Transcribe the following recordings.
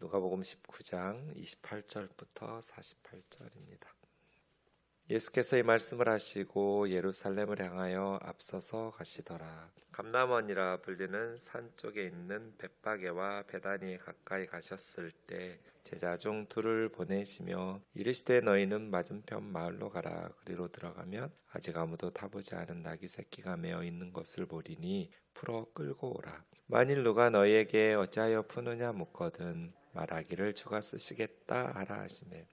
누가복음 19장 28절부터 48절입니다. 예수께서 이 말씀을 하시고 예루살렘을 향하여 앞서서 가시더라. 감람원이라 불리는 산 쪽에 있는 벳바게와 베다니에 가까이 가셨을 때 제자 중 둘을 보내시며 이르시되 너희는 맞은편 마을로 가라. 그리로 들어가면 아직 아무도 타보지 않은 나귀 새끼가 메어 있는 것을 보리니 풀어 끌고 오라. 만일 누가 너희에게 어찌하여 푸느냐 묻거든 말하기를 주가 쓰시겠다 하라 하시매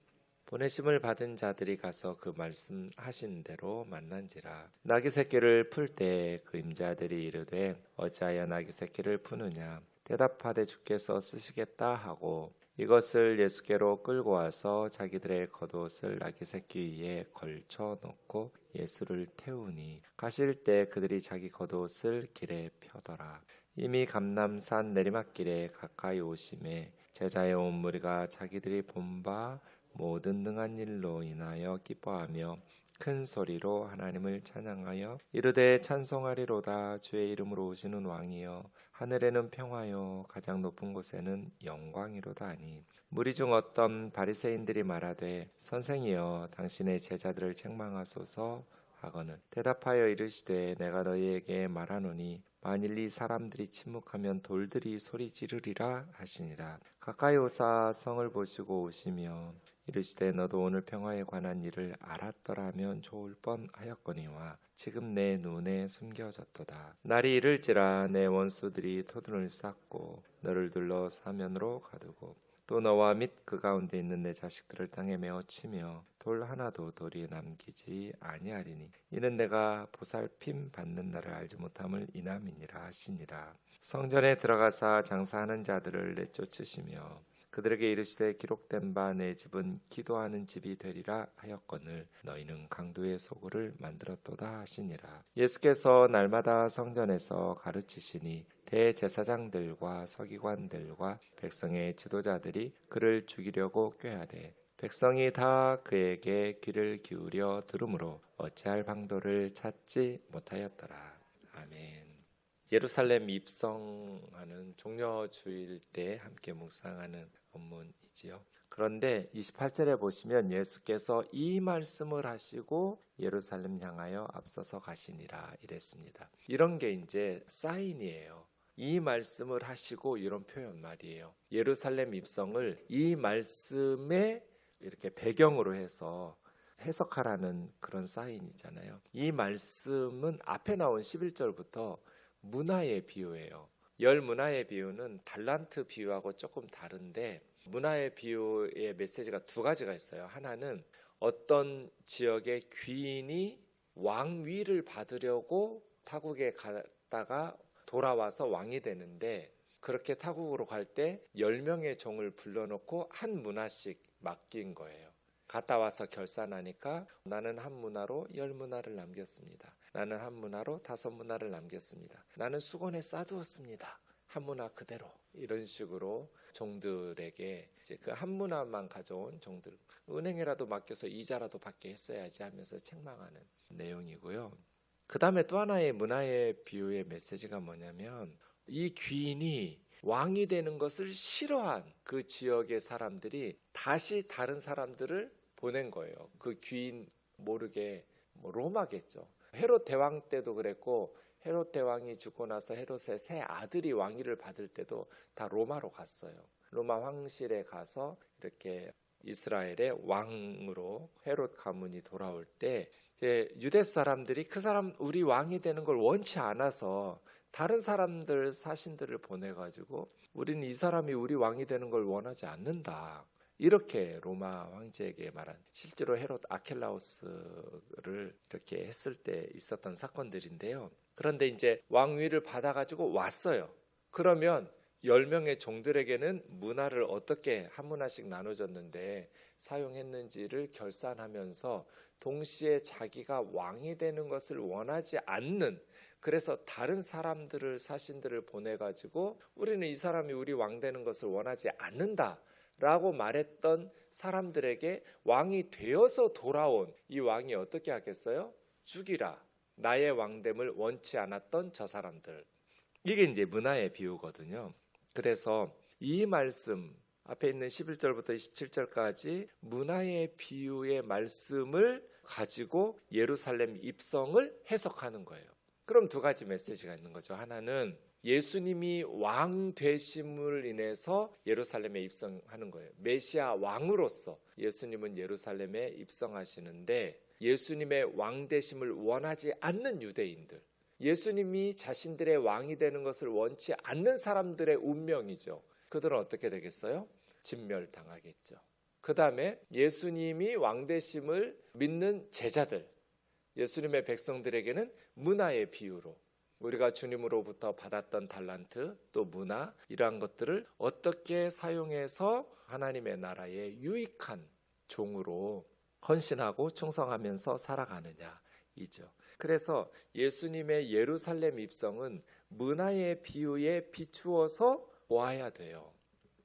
보내심을 받은 자들이 가서 그 말씀하신 대로 만난지라. 나귀 새끼를 풀 때 그 임자들이 이르되 어찌하여 나귀 새끼를 푸느냐 대답하되 주께서 쓰시겠다 하고 이것을 예수께로 끌고 와서 자기들의 겉옷을 나귀 새끼 위에 걸쳐 놓고 예수를 태우니 가실 때 그들이 자기 겉옷을 길에 펴더라. 이미 감람산 내리막길에 가까이 오심에 제자의 온 무리가 자기들이 본 바 모든 능한 일로 인하여 기뻐하며 큰 소리로 하나님을 찬양하여 이르되 찬송하리로다. 주의 이름으로 오시는 왕이여 하늘에는 평화요 가장 높은 곳에는 영광이로다 하니 무리 중 어떤 바리새인들이 말하되 선생이여 당신의 제자들을 책망하소서 하거늘 대답하여 이르시되 내가 너희에게 말하노니 만일 이 사람들이 침묵하면 돌들이 소리 지르리라 하시니라. 가까이 오사 성을 보시고 오시며 이르시되 너도 오늘 평화에 관한 일을 알았더라면 좋을 뻔하였거니와 지금 내 눈에 숨겨졌도다. 날이 이를지라 내 원수들이 토둔을 쌓고 너를 둘러 사면으로 가두고 또 너와 및 그 가운데 있는 내 자식들을 땅에 메어 치며 돌 하나도 돌이 남기지 아니하리니 이는 내가 보살핌 받는 날을 알지 못함을 인함이니라 하시니라. 성전에 들어가사 장사하는 자들을 내쫓으시며 그들에게 이르시되 기록된 바 내 집은 기도하는 집이 되리라 하였거늘 너희는 강도의 소굴을 만들었도다 하시니라. 예수께서 날마다 성전에서 가르치시니 대제사장들과 서기관들과 백성의 지도자들이 그를 죽이려고 꾀하되 백성이 다 그에게 귀를 기울여 들으므로 어찌할 방도를 찾지 못하였더라. 아멘. 예루살렘 입성하는 종려주일 때 함께 묵상하는 본문이지요. 그런데 28절에 보시면 예수께서 이 말씀을 하시고 예루살렘 향하여 앞서서 가시니라 이랬습니다. 이런 게 이제 사인이에요. 이 말씀을 하시고 이런 표현 말이에요. 예루살렘 입성을 이 말씀에 이렇게 배경으로 해서 해석하라는 그런 사인이잖아요. 이 말씀은 앞에 나온 11절부터 문화의 비유예요. 열 문화의 비유는 달란트 비유하고 조금 다른데 문화의 비유의 메시지가 두 가지가 있어요. 하나는 어떤 지역의 귀인이 왕위를 받으려고 타국에 갔다가 돌아와서 왕이 되는데 그렇게 타국으로 갈 때 10명의 종을 불러놓고 한 문화씩 맡긴 거예요. 갔다 와서 결산하니까 나는 한 문화로 10문화를 남겼습니다. 나는 한 문화로 5문화를 남겼습니다. 나는 수건에 싸두었습니다. 한 문화 그대로. 이런 식으로 종들에게 이제 그 한 문화만 가져온 종들 은행에라도 맡겨서 이자라도 받게 했어야지 하면서 책망하는 내용이고요. 그 다음에 또 하나의 문화의 비유의 메시지가 뭐냐면 이 귀인이 왕이 되는 것을 싫어한 그 지역의 사람들이 다시 다른 사람들을 보낸 거예요. 그 귀인 모르게 로마겠죠. 헤롯 대왕 때도 그랬고 헤롯 대왕이 죽고 나서 헤롯의 새 아들이 왕위를 받을 때도 다 로마로 갔어요. 로마 황실에 가서 이렇게 이스라엘의 왕으로 헤롯 가문이 돌아올 때 이제 유대 사람들이 그 사람 우리 왕이 되는 걸 원치 않아서 다른 사람들 사신들을 보내가지고 우리는 이 사람이 우리 왕이 되는 걸 원하지 않는다. 이렇게 로마 황제에게 말한 실제로 헤롯 아켈라우스를 이렇게 했을 때 있었던 사건들인데요. 그런데 이제 왕위를 받아가지고 왔어요. 그러면 10명의 종들에게는 문화를 어떻게 한 문화씩 나눠줬는데 사용했는지를 결산하면서 동시에 자기가 왕이 되는 것을 원하지 않는 그래서 다른 사람들을 사신들을 보내가지고 우리는 이 사람이 우리 왕 되는 것을 원하지 않는다 라고 말했던 사람들에게 왕이 되어서 돌아온 이 왕이 어떻게 하겠어요? 죽이라. 나의 왕됨을 원치 않았던 저 사람들. 이게 이제 문화의 비유거든요. 그래서 이 말씀 앞에 있는 11절부터 27절까지 문화의 비유의 말씀을 가지고 예루살렘 입성을 해석하는 거예요. 그럼 두 가지 메시지가 있는 거죠. 하나는 예수님이 왕 되심을 인해서 예루살렘에 입성하는 거예요. 메시아 왕으로서 예수님은 예루살렘에 입성하시는데, 예수님의 왕 되심을 원하지 않는 유대인들, 예수님이 자신들의 왕이 되는 것을 원치 않는 사람들의 운명이죠. 그들은 어떻게 되겠어요? 진멸당하겠죠. 그 다음에 예수님이 왕 되심을 믿는 제자들, 예수님의 백성들에게는 문화의 비유로 우리가 주님으로부터 받았던 달란트, 또 문화, 이러한 것들을 어떻게 사용해서 하나님의 나라의 유익한 종으로 헌신하고 충성하면서 살아가느냐이죠. 그래서 예수님의 예루살렘 입성은 문화의 비유에 비추어서 보아야 돼요.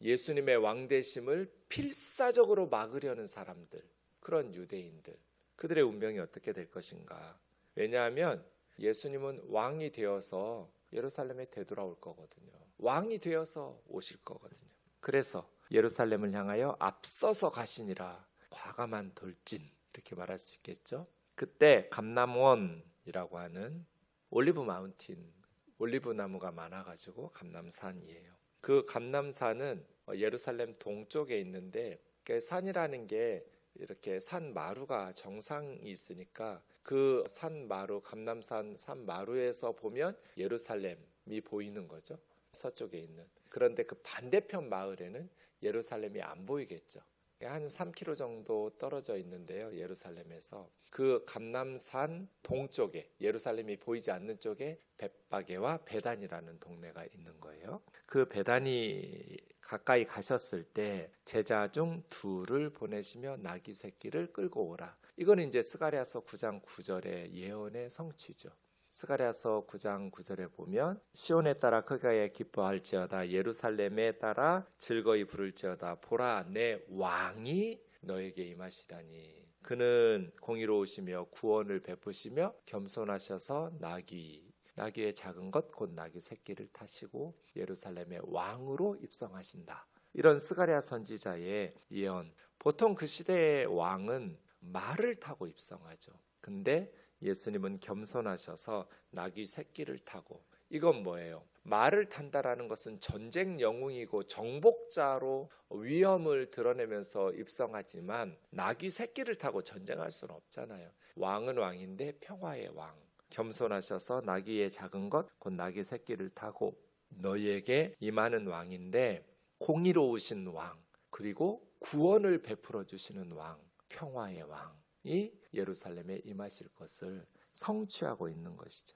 예수님의 왕되심을 필사적으로 막으려는 사람들, 그런 유대인들, 그들의 운명이 어떻게 될 것인가. 왜냐하면 예수님은 왕이 되어서 예루살렘에 되돌아올 거거든요. 왕이 되어서 오실 거거든요. 그래서 예루살렘을 향하여 앞서서 가시니라. 과감한 돌진, 이렇게 말할 수 있겠죠. 그때 감람원이라고 하는 올리브 마운틴, 올리브 나무가 많아가지고 감람산이에요. 그 감람산은 예루살렘 동쪽에 있는데, 그 산이라는 게 이렇게 산 마루가 정상이 있으니까 그 산 마루, 감람산 산 마루에서 보면 예루살렘이 보이는 거죠. 서쪽에 있는. 그런데 그 반대편 마을에는 예루살렘이 안 보이겠죠. 한 3km 정도 떨어져 있는데요. 예루살렘에서 그 감람산 동쪽에, 예루살렘이 보이지 않는 쪽에 벳바게와 베단이라는 동네가 있는 거예요. 그 베단이 가까이 가셨을 때 제자 중 둘을 보내시며 나귀 새끼를 끌고 오라. 이거는 이제 스가랴서 9장 9절의 예언의 성취죠. 스가랴서 9장 9절에 보면 시온에 따라 크게 기뻐할지어다, 예루살렘에 따라 즐거이 부를지어다. 보라, 내 왕이 너에게 임하시다니. 그는 공의로우시며 구원을 베푸시며 겸손하셔서 나귀의 작은 것 곧 나귀 새끼를 타시고 예루살렘의 왕으로 입성하신다. 이런 스가랴 선지자의 예언. 보통 그 시대의 왕은 말을 타고 입성하죠. 근데 예수님은 겸손하셔서 나귀 새끼를 타고, 이건 뭐예요? 말을 탄다라는 것은 전쟁 영웅이고 정복자로 위엄을 드러내면서 입성하지만 나귀 새끼를 타고 전쟁할 수는 없잖아요. 왕은 왕인데 평화의 왕. 겸손하셔서 나귀의 작은 것 곧 나귀 새끼를 타고 너희에게 임하는 왕인데, 공의로우신 왕, 그리고 구원을 베풀어 주시는 왕, 평화의 왕이 예루살렘에 임하실 것을 성취하고 있는 것이죠.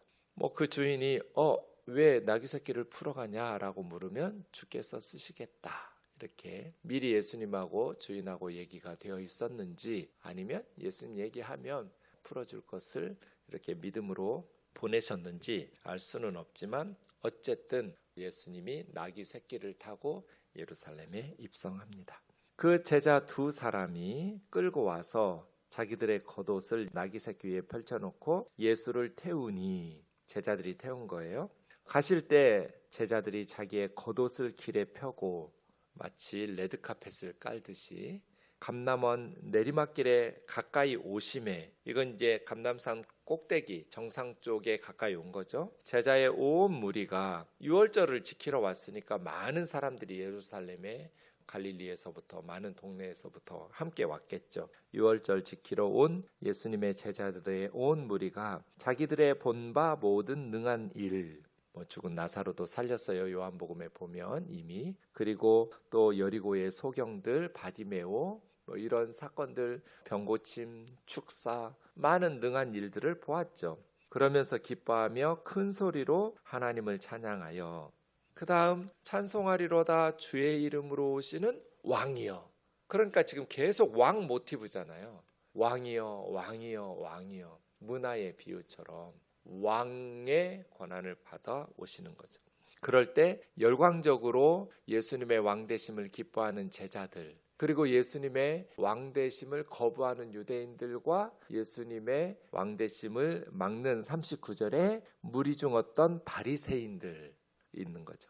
그 주인이 왜 나귀 새끼를 풀어가냐라고 물으면 주께서 쓰시겠다, 이렇게 미리 예수님하고 주인하고 얘기가 되어 있었는지, 아니면 예수님 얘기하면 풀어줄 것을 이렇게 믿음으로 보내셨는지 알 수는 없지만, 어쨌든 예수님이 나귀 새끼를 타고 예루살렘에 입성합니다. 그 제자 두 사람이 끌고 와서 자기들의 겉옷을 나귀 새끼 위에 펼쳐놓고 예수를 태우니, 제자들이 태운 거예요. 가실 때 제자들이 자기의 겉옷을 길에 펴고 마치 레드카펫을 깔듯이 감람원 내리막길에 가까이 오심에, 이건 이제 감람산 꼭대기 정상 쪽에 가까이 온 거죠. 제자의 온 무리가 유월절을 지키러 왔으니까 많은 사람들이 예루살렘에 갈릴리에서부터 많은 동네에서부터 함께 왔겠죠. 유월절 지키러 온 예수님의 제자들의 온 무리가 자기들의 본바 모든 능한 일, 죽은 나사로도 살렸어요. 요한복음에 보면 이미. 그리고 또 여리고의 소경들, 바디메오, 이런 사건들, 병고침, 축사, 많은 능한 일들을 보았죠. 그러면서 기뻐하며 큰 소리로 하나님을 찬양하여, 그 다음 찬송하리로다 주의 이름으로 오시는 왕이여. 그러니까 지금 계속 왕 모티브잖아요. 왕이여, 왕이여, 왕이여. 문화의 비유처럼 왕의 권한을 받아 오시는 거죠. 그럴 때 열광적으로 예수님의 왕되심을 기뻐하는 제자들, 그리고 예수님의 왕되심을 거부하는 유대인들과 예수님의 왕되심을 막는 39절에 무리 중 어떤 바리새인들 있는 거죠.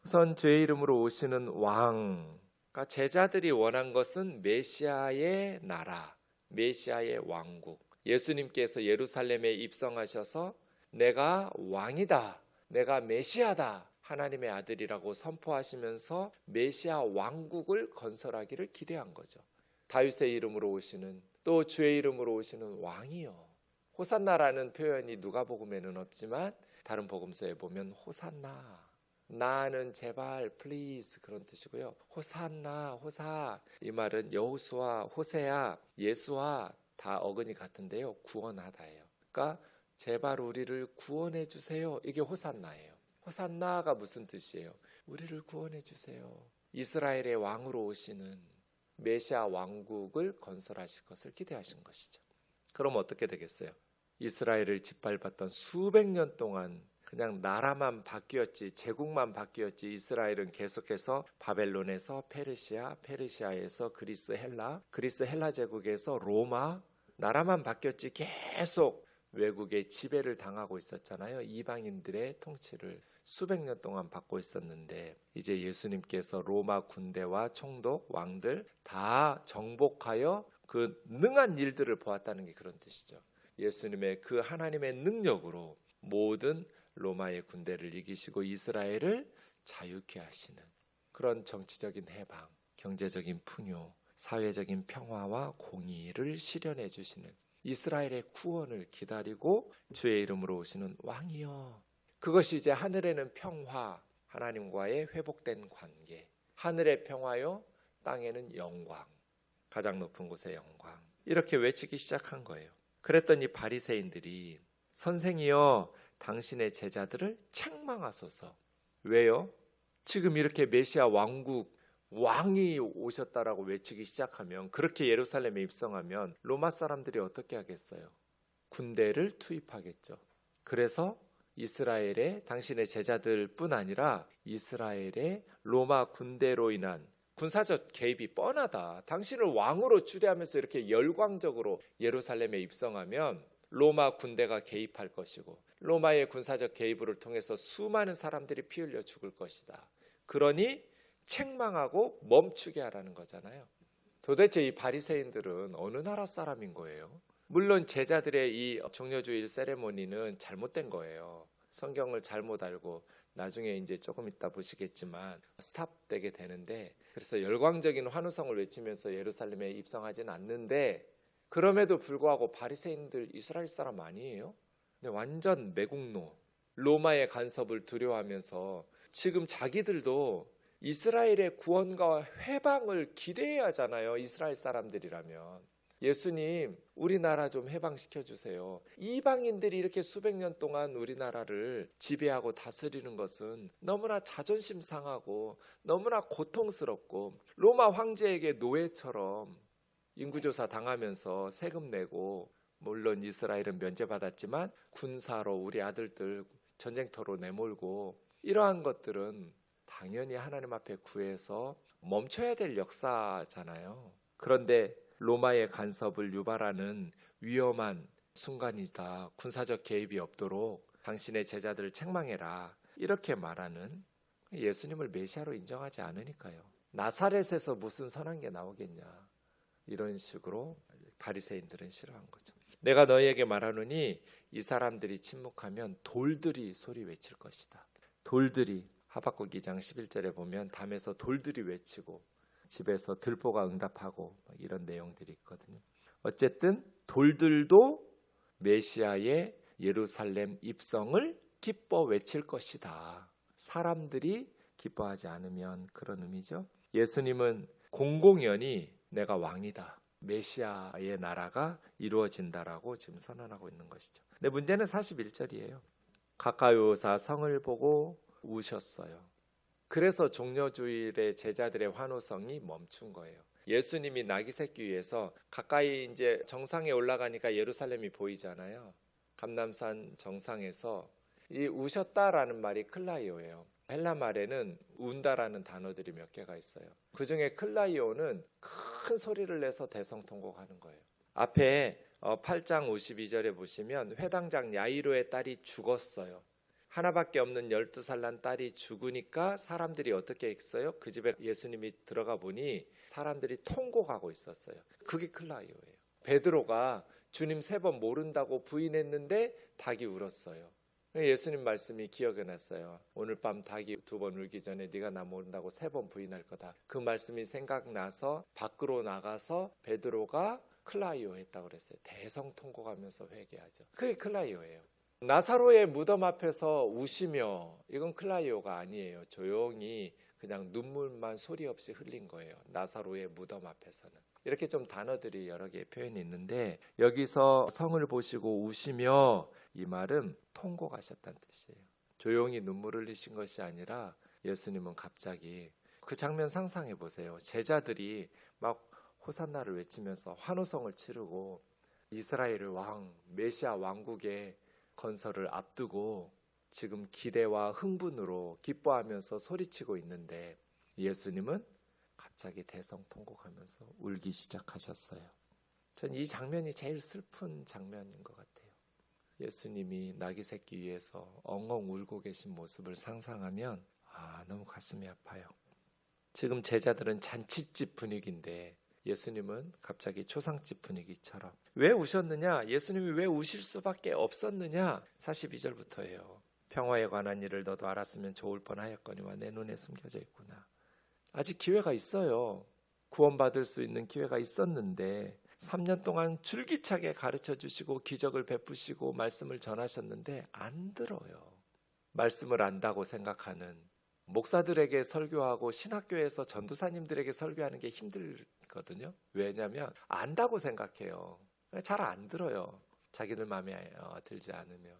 우선 주의 이름으로 오시는 왕, 그러니까 제자들이 원한 것은 메시아의 나라, 메시아의 왕국. 예수님께서 예루살렘에 입성하셔서 내가 왕이다, 내가 메시아다, 하나님의 아들이라고 선포하시면서 메시아 왕국을 건설하기를 기대한 거죠. 다윗의 이름으로 오시는, 또 주의 이름으로 오시는 왕이요. 호산나라는 표현이 누가복음에는 없지만 다른 복음서에 보면 호산나, 나는 제발 플리즈 그런 뜻이고요. 호산나, 호사, 이 말은 여호수아, 호세아, 예수와 다 어근이 같은데요. 구원하다예요. 그러니까 제발 우리를 구원해 주세요. 이게 호산나예요. 호산나가 무슨 뜻이에요? 우리를 구원해 주세요. 이스라엘의 왕으로 오시는 메시아 왕국을 건설하실 것을 기대하신 것이죠. 그럼 어떻게 되겠어요? 이스라엘을 짓밟았던 수백 년 동안 그냥 나라만 바뀌었지, 제국만 바뀌었지, 이스라엘은 계속해서 바벨론에서 페르시아, 페르시아에서 그리스 헬라 제국에서 로마, 나라만 바뀌었지 계속 외국의 지배를 당하고 있었잖아요. 이방인들의 통치를 수백 년 동안 받고 있었는데 이제 예수님께서 로마 군대와 총독, 왕들 다 정복하여 그 능한 일들을 보았다는 게 그런 뜻이죠. 예수님의 그 하나님의 능력으로 모든 로마의 군대를 이기시고 이스라엘을 자유케 하시는 그런 정치적인 해방, 경제적인 풍요, 사회적인 평화와 공의를 실현해 주시는 이스라엘의 구원을 기다리고 주의 이름으로 오시는 왕이여. 그것이 이제 하늘에는 평화, 하나님과의 회복된 관계, 하늘의 평화요, 땅에는 영광, 가장 높은 곳의 영광, 이렇게 외치기 시작한 거예요. 그랬더니 바리새인들이 선생이여 당신의 제자들을 책망하소서. 왜요? 지금 이렇게 메시아 왕국 왕이 오셨다라고 외치기 시작하면, 그렇게 예루살렘에 입성하면 로마 사람들이 어떻게 하겠어요? 군대를 투입하겠죠. 그래서 이스라엘의 당신의 제자들뿐 아니라 이스라엘의 로마 군대로 인한 군사적 개입이 뻔하다. 당신을 왕으로 추대하면서 이렇게 열광적으로 예루살렘에 입성하면 로마 군대가 개입할 것이고 로마의 군사적 개입을 통해서 수많은 사람들이 피 흘려 죽을 것이다. 그러니 책망하고 멈추게 하라는 거잖아요. 도대체 이 바리새인들은 어느 나라 사람인 거예요? 물론 제자들의 이 종려주일 세레모니는 잘못된 거예요. 성경을 잘못 알고 나중에 이제 조금 이따 보시겠지만 스탑되게 되는데, 그래서 열광적인 환호성을 외치면서 예루살렘에 입성하지는 않는데, 그럼에도 불구하고 바리새인들 이스라엘 사람 아니에요? 근데 완전 매국노, 로마의 간섭을 두려워하면서 지금 자기들도 이스라엘의 구원과 회방을 기대해야 하잖아요. 이스라엘 사람들이라면. 예수님, 우리나라 좀 해방시켜 주세요. 이방인들이 이렇게 수백 년 동안 우리나라를 지배하고 다스리는 것은 너무나 자존심 상하고 너무나 고통스럽고, 로마 황제에게 노예처럼 인구조사 당하면서 세금 내고, 물론 이스라엘은 면제받았지만 군사로 우리 아들들 전쟁터로 내몰고, 이러한 것들은 당연히 하나님 앞에 구해서 멈춰야 될 역사잖아요. 그런데 로마의 간섭을 유발하는 위험한 순간이다. 군사적 개입이 없도록 당신의 제자들을 책망해라. 이렇게 말하는, 예수님을 메시아로 인정하지 않으니까요. 나사렛에서 무슨 선한 게 나오겠냐. 이런 식으로 바리새인들은 싫어한 거죠. 내가 너희에게 말하노니 이 사람들이 침묵하면 돌들이 소리 외칠 것이다. 돌들이, 하박국 2장 11절에 보면 담에서 돌들이 외치고 집에서 들보가 응답하고 이런 내용들이 있거든요. 어쨌든 돌들도 메시아의 예루살렘 입성을 기뻐 외칠 것이다. 사람들이 기뻐하지 않으면, 그런 의미죠. 예수님은 공공연히 내가 왕이다, 메시아의 나라가 이루어진다라고 지금 선언하고 있는 것이죠. 근데 문제는 41절이에요. 가까이 오사 성을 보고 우셨어요. 그래서 종려주일의 제자들의 환호성이 멈춘 거예요. 예수님이 나귀 새끼 위에서 가까이 이제 정상에 올라가니까 예루살렘이 보이잖아요. 감람산 정상에서 이 우셨다라는 말이 클라이오예요. 헬라 말에는 운다라는 단어들이 몇 개가 있어요. 그 중에 클라이오는 큰 소리를 내서 대성통곡하는 거예요. 앞에 8장 52절에 보시면 회당장 야이로의 딸이 죽었어요. 하나밖에 없는 12살 난 딸이 죽으니까 사람들이 어떻게 했어요? 그 집에 예수님이 들어가 보니 사람들이 통곡하고 있었어요. 그게 클라이오예요. 베드로가 주님 3번 모른다고 부인했는데 닭이 울었어요. 예수님 말씀이 기억이 났어요. 오늘 밤 닭이 2번 울기 전에 네가 나 모른다고 3번 부인할 거다. 그 말씀이 생각나서 밖으로 나가서 베드로가 클라이오 했다고 그랬어요. 대성통곡하면서 회개하죠. 그게 클라이오예요. 나사로의 무덤 앞에서 우시며, 이건 클라이오가 아니에요. 조용히 그냥 눈물만 소리 없이 흘린 거예요. 나사로의 무덤 앞에서는. 이렇게 좀 단어들이 여러 개의 표현이 있는데, 여기서 성을 보시고 우시며, 이 말은 통곡하셨다는 뜻이에요. 조용히 눈물을 흘리신 것이 아니라 예수님은 갑자기, 그 장면 상상해 보세요. 제자들이 막 호산나를 외치면서 환호성을 치르고 이스라엘의 왕, 메시아 왕국의 건설을 앞두고 지금 기대와 흥분으로 기뻐하면서 소리치고 있는데, 예수님은 갑자기 대성통곡하면서 울기 시작하셨어요. 전 이 장면이 제일 슬픈 장면인 것 같아요. 예수님이 나귀 새끼 위에서 엉엉 울고 계신 모습을 상상하면 너무 가슴이 아파요. 지금 제자들은 잔치집 분위기인데 예수님은 갑자기 초상집 분위기처럼. 왜 우셨느냐? 예수님이 왜 우실 수밖에 없었느냐? 42절부터예요. 평화에 관한 일을 너도 알았으면 좋을 뻔하였거니와 내 눈에 숨겨져 있구나. 아직 기회가 있어요. 구원받을 수 있는 기회가 있었는데 3년 동안 줄기차게 가르쳐 주시고 기적을 베푸시고 말씀을 전하셨는데 안 들어요. 말씀을 안다고 생각하는 목사들에게 설교하고 신학교에서 전도사님들에게 설교하는 게 힘들거든요. 왜냐하면 안다고 생각해요. 잘 안 들어요. 자기들 마음에 들지 않으면.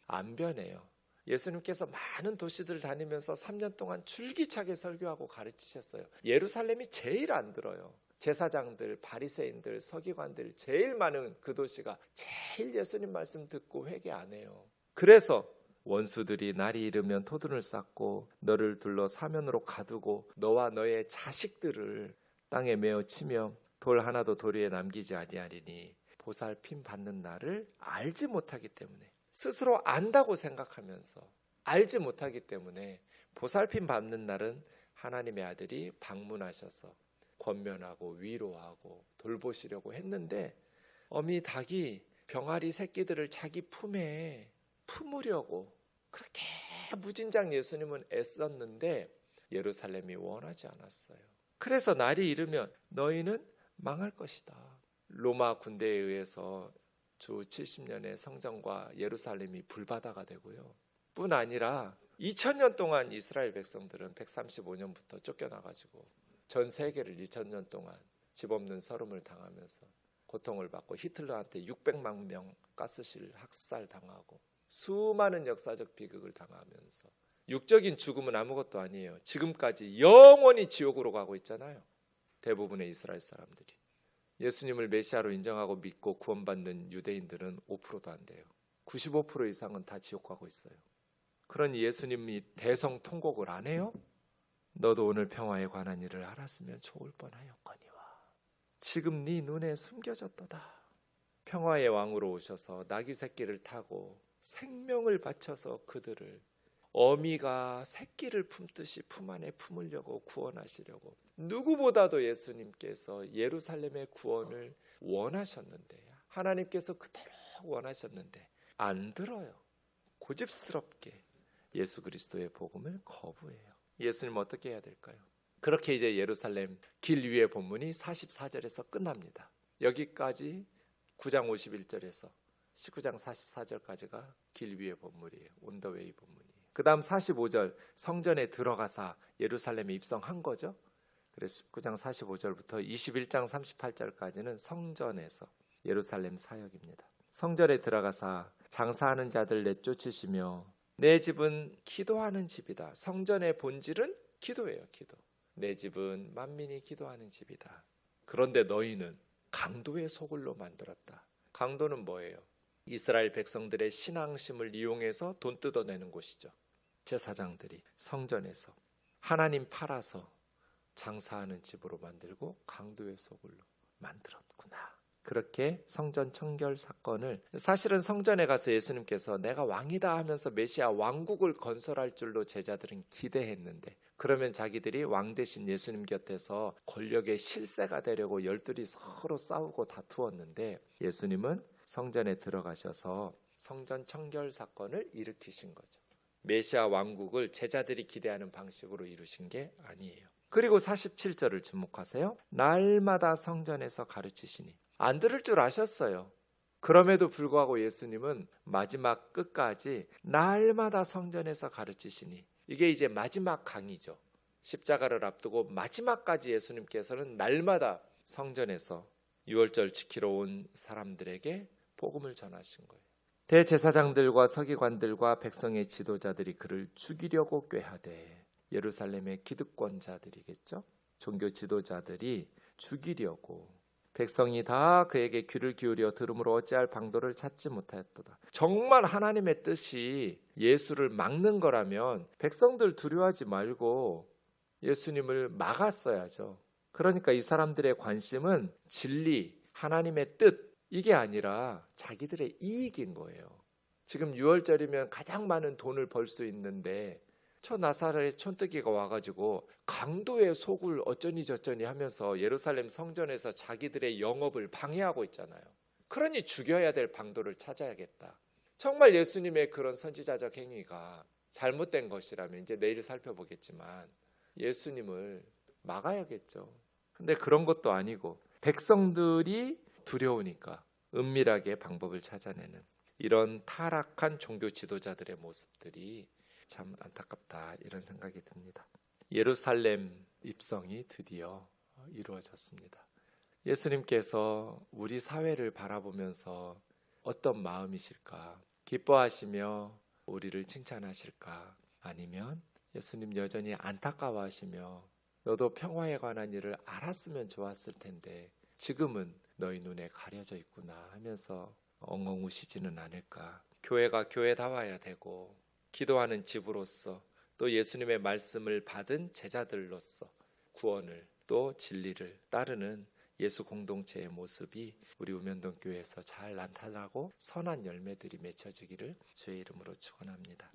안 변해요. 예수님께서 많은 도시들을 다니면서 3년 동안 줄기차게 설교하고 가르치셨어요. 예루살렘이 제일 안 들어요. 제사장들, 바리새인들, 서기관들 제일 많은 그 도시가 제일 예수님 말씀 듣고 회개 안 해요. 그래서 원수들이 날이 이르면 토둔을 쌓고 너를 둘러 사면으로 가두고 너와 너의 자식들을 땅에 메어 치며 돌 하나도 돌 위에 남기지 아니하리니 보살핌 받는 날을 알지 못하기 때문에, 스스로 안다고 생각하면서 알지 못하기 때문에 보살핌 받는 날은 하나님의 아들이 방문하셔서 권면하고 위로하고 돌보시려고 했는데, 어미 닭이 병아리 새끼들을 자기 품에 품으려고 그렇게 무진장 예수님은 애썼는데 예루살렘이 원하지 않았어요. 그래서 날이 이르면 너희는 망할 것이다. 로마 군대에 의해서 주 70년의 성전과 예루살렘이 불바다가 되고요. 뿐 아니라 2000년 동안 이스라엘 백성들은 135년부터 쫓겨나가지고 전 세계를 2000년 동안 집 없는 서름을 당하면서 고통을 받고 히틀러한테 600만 명 가스실 학살 당하고 수많은 역사적 비극을 당하면서 육적인 죽음은 아무것도 아니에요. 지금까지 영원히 지옥으로 가고 있잖아요. 대부분의 이스라엘 사람들이. 예수님을 메시아로 인정하고 믿고 구원받는 유대인들은 5%도 안 돼요. 95% 이상은 다 지옥 가고 있어요. 그러니 예수님이 대성통곡을 안 해요? 너도 오늘 평화에 관한 일을 알았으면 좋을 뻔하였거니와 지금 네 눈에 숨겨졌도다. 평화의 왕으로 오셔서 나귀 새끼를 타고 생명을 바쳐서 그들을 어미가 새끼를 품듯이 품 안에 품으려고 구원하시려고, 누구보다도 예수님께서 예루살렘의 구원을 원하셨는데, 하나님께서 그토록 원하셨는데 안 들어요. 고집스럽게 예수 그리스도의 복음을 거부해요. 예수님 어떻게 해야 될까요? 그렇게 이제 예루살렘 길 위의 본문이 44절에서 끝납니다. 여기까지 9장 51절에서 19장 44절까지가 길 위의 본문이에요. 온 더 웨이 본문이에요. 그 다음 45절 성전에 들어가사 예루살렘에 입성한 거죠. 그래서 19장 45절부터 21장 38절까지는 성전에서 예루살렘 사역입니다. 성전에 들어가사 장사하는 자들 내쫓으시며 내 집은 기도하는 집이다. 성전의 본질은 기도예요. 기도. 내 집은 만민이 기도하는 집이다. 그런데 너희는 강도의 소굴로 만들었다. 강도는 뭐예요? 이스라엘 백성들의 신앙심을 이용해서 돈 뜯어내는 곳이죠. 제사장들이 성전에서 하나님 팔아서 장사하는 집으로 만들고 강도의 소굴로 만들었구나. 그렇게 성전 청결 사건을, 사실은 성전에 가서 예수님께서 내가 왕이다 하면서 메시아 왕국을 건설할 줄로 제자들은 기대했는데, 그러면 자기들이 왕 대신 예수님 곁에서 권력의 실세가 되려고 열둘이 서로 싸우고 다투었는데, 예수님은 성전에 들어가셔서 성전 청결 사건을 일으키신 거죠. 메시아 왕국을 제자들이 기대하는 방식으로 이루신 게 아니에요. 그리고 47절을 주목하세요. 날마다 성전에서 가르치시니. 안 들을 줄 아셨어요. 그럼에도 불구하고 예수님은 마지막 끝까지 날마다 성전에서 가르치시니. 이게 이제 마지막 강의죠. 십자가를 앞두고 마지막까지 예수님께서는 날마다 성전에서 유월절 지키러 온 사람들에게 복음을 전하신 거예요. 대제사장들과 서기관들과 백성의 지도자들이 그를 죽이려고 꾀하되, 예루살렘의 기득권자들이겠죠. 종교 지도자들이 죽이려고, 백성이 다 그에게 귀를 기울여 들음으로 어찌할 방도를 찾지 못하였도다. 정말 하나님의 뜻이 예수를 막는 거라면 백성들 두려워하지 말고 예수님을 막았어야죠. 그러니까 이 사람들의 관심은 진리, 하나님의 뜻, 이게 아니라 자기들의 이익인 거예요. 지금 6월절이면 가장 많은 돈을 벌 수 있는데 저 나사렛 촌뜨기가 와가지고 강도의 속을 어쩌니 저쩌니 하면서 예루살렘 성전에서 자기들의 영업을 방해하고 있잖아요. 그러니 죽여야 될 방도를 찾아야겠다. 정말 예수님의 그런 선지자적 행위가 잘못된 것이라면 이제 내일 살펴보겠지만 예수님을 막아야겠죠. 근데 그런 것도 아니고 백성들이 두려우니까 은밀하게 방법을 찾아내는 이런 타락한 종교 지도자들의 모습들이 참 안타깝다, 이런 생각이 듭니다. 예루살렘 입성이 드디어 이루어졌습니다. 예수님께서 우리 사회를 바라보면서 어떤 마음이실까? 기뻐하시며 우리를 칭찬하실까? 아니면 예수님 여전히 안타까워하시며 너도 평화에 관한 일을 알았으면 좋았을 텐데 지금은 너희 눈에 가려져 있구나 하면서 엉엉 우시지는 않을까? 교회가 교회다워야 되고, 기도하는 집으로서, 또 예수님의 말씀을 받은 제자들로서 구원을, 또 진리를 따르는 예수 공동체의 모습이 우리 우면동 교회에서 잘 나타나고 선한 열매들이 맺혀지기를 주의 이름으로 축원합니다.